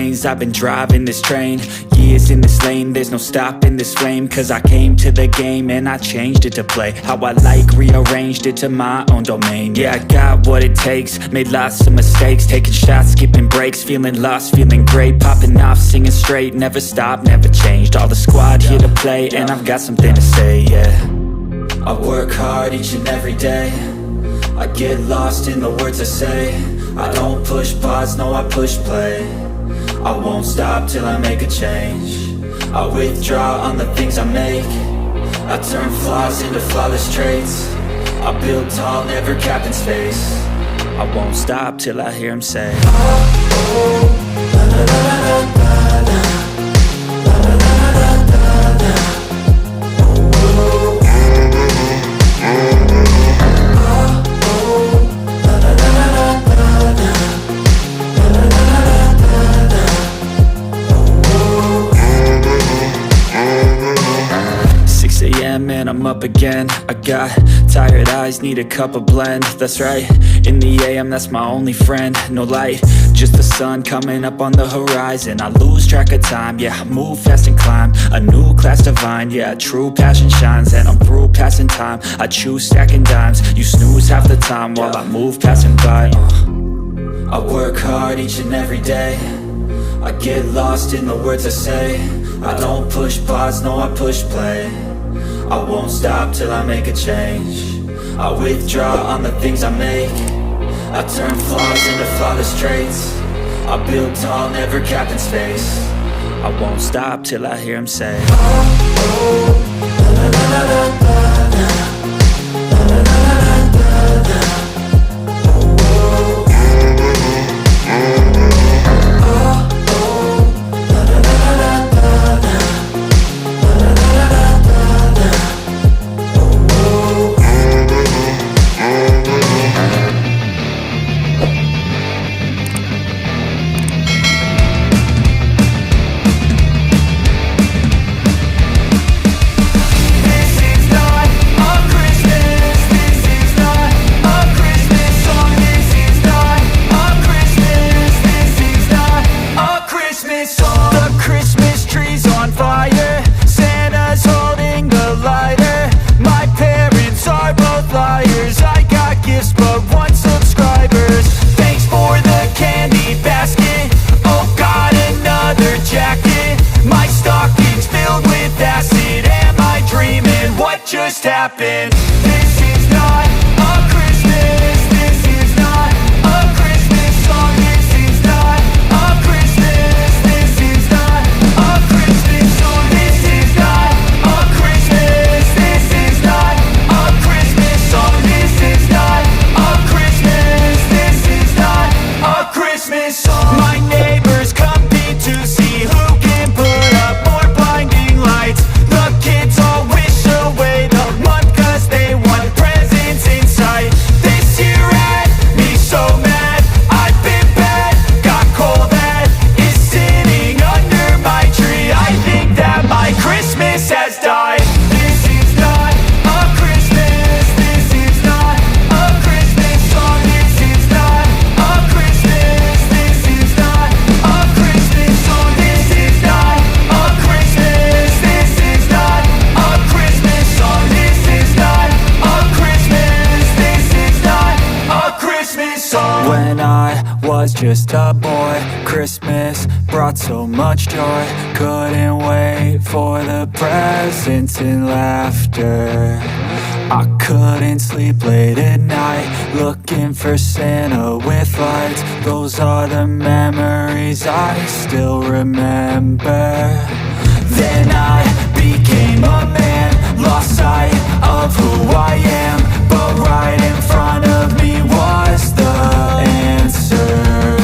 lanes, I've been driving this train. Years in this lane, there's no stopping this flame. Cause I came to the game and I changed it to play how I like, rearranged it to my own domain. Yeah, I got what it takes, made lots of mistakes, taking shots, skipping breaks, feeling lost, feeling great, popping off, singing straight, never stopped, never changed. All the squad here to play and I've got something to say, yeah. I work hard each and every day, I get lost in the words I say. I don't push pause, no I push play. I won't stop till I make a change. I withdraw on the things I make. I turn flaws into flawless traits. I build tall, never capped in space. I won't stop till I hear him say, oh, oh, la, la, la, la, la, la, la, la, la, la, la, la. And I'm up again. I got tired eyes, need a cup of blend. That's right, in the AM, that's my only friend. No light, just the sun coming up on the horizon. I lose track of time, yeah, I move fast and climb a new class divine, yeah, true passion shines. And I'm through passing time, I choose stacking dimes. You snooze half the time while I move passing by. I work hard each and every day, I get lost in the words I say. I don't push pause, no I push play. I won't stop till I make a change. I withdraw on the things I make. I turn flaws into flawless traits. I build tall, never capped in space. I won't stop till I hear him say, oh, oh, la, la, la, la, la, la, la, la, la, la, la, la. Just happened. This is not a Christmas. This is not a Christmas song. This is not a Christmas. This is not a Christmas song. This is not a Christmas. This is not a Christmas song. This is not a Christmas. This is not a Christmas song. My neighbors compete to see who can put up more blinding lights. The kids all wish away the month cause they want presents in sight. This year had me so mad, I've been bad, got coal that is sitting under my tree. I think that my Christmas has died. This is not a Christmas. This is not a Christmas song. This is not a Christmas. This is not a Christmas song. This is not a Christmas. This is not a Christmas song. This is not a Christmas. This is not a Christmas song. When I was just a boy, Christmas brought so much joy. Couldn't wait for the presents and laughter. I couldn't sleep late at night, looking for Santa with lights. Those are the memories I still remember. Then I became a man, lost sight of who I am. But right in front of me was the answer.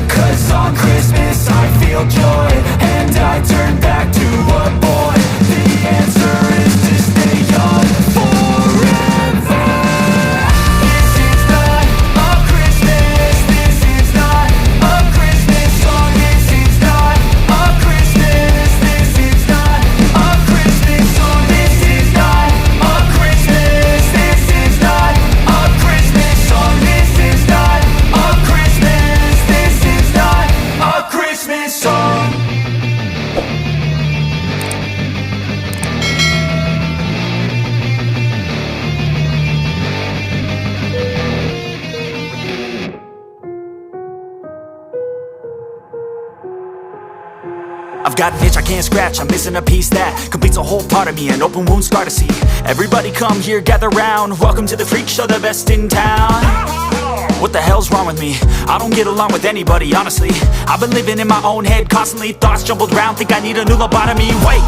Cause on Christmas I feel joy, and I turn back to a boy. The answer is to stay young forever. This is not a Christmas. This is not a Christmas song. This is not a Christmas. This I've got an itch I can't scratch, I'm missing a piece that completes a whole part of me, an open wound scar to see. Everybody come here, gather round, welcome to the freak show, the best in town. What the hell's wrong with me? I don't get along with anybody, honestly. I've been living in my own head constantly, thoughts jumbled round, think I need a new lobotomy. Wait,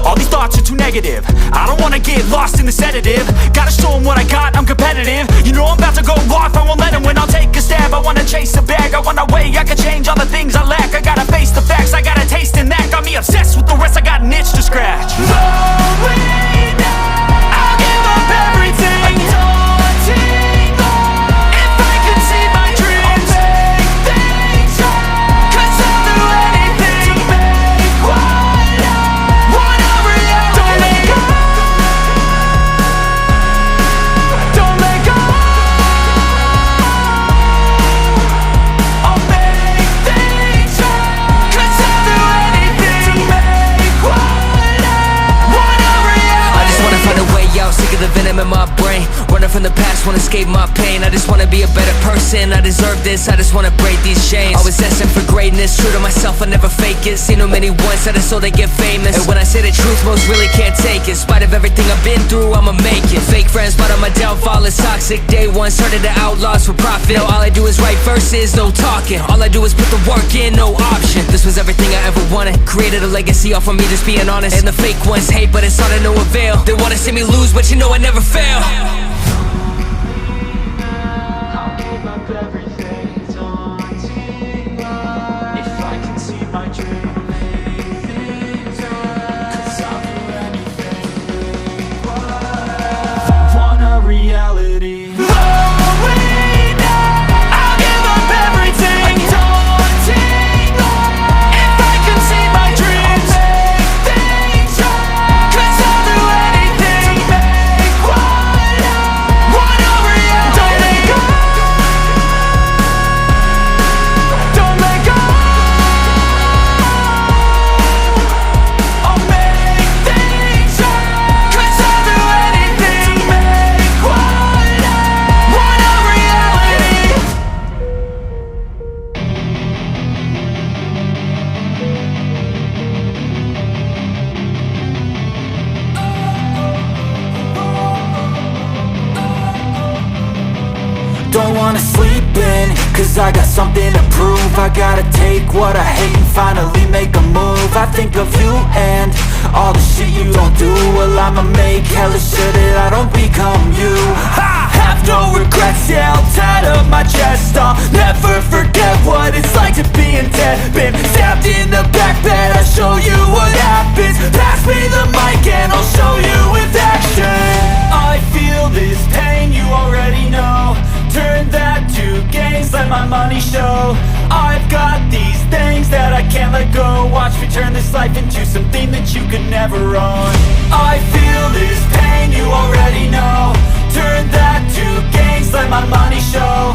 all these thoughts are too negative, I don't wanna get lost in the sedative. Gotta show them what I got, I'm competitive. You know I'm about to go off, I won't let them win, I'll take a stab. I wanna chase a bag, I wanna weigh, I can change all the things I lack. I gotta face the facts, I got a taste in that. Got me obsessed with the rest, I got an itch to scratch. Lonely now, I'll give up everything. Daunting thought, if I could see my dreams, I'll make things right. 'Cause I'll do anything to make what I want a reality. Don't let go, don't let go. I'll make things right. 'Cause I'll do anything to make what I want a reality. I just wanna find a way out, sick of the venom in my brain. Running from the past, wanna escape my pain. I just wanna be a better person, I deserve this. I just wanna break these chains. Always asking for greatness, true to myself, I never fake it. Seen too many once, I just so they get famous. And when I say the truth, most really can't take it. In spite of everything I've been through, I'ma make it. Fake friends, but on my downfall is toxic. Day one, started to outlaws for profit. Now all I do is write verses, no talking. All I do is put the work in, no option. This was everything I ever wanted. Created a legacy off of me, just being honest. And the fake ones hate, but it's all to no avail. They wanna see me lose, but you know I never fail. I'll give up everything, daunting life. If I can see my dream, make things right. 'Cause I'll do anything, make what I want a reality. Lonely now, I'll give up everything, daunting life. If I can see my dreams, make things right. 'Cause I'll do anything to make what I want a reality. Don't let go, don't let go. I'll make things right. 'Cause I'll do anything to make what I want a reality. Don't wanna sleep in, 'cause I got something to prove. I gotta take what I hate and finally make a move. I think of you and all the shit you don't do. Well, I'ma make hella sure that I don't become you. I have no regrets, yeah, I'll tie up my chest. I'll never forget what it's like to be in debt. Been stabbed in the back bed, I'll show you what happens. Pass me the mic and I'll show you with action. I feel this pain, you already know. Turn that to gains, let my money show. I've got these things that I can't let go. Watch me turn this life into something that you could never own. I feel this pain, you already know. Turn that to gains, let my money show.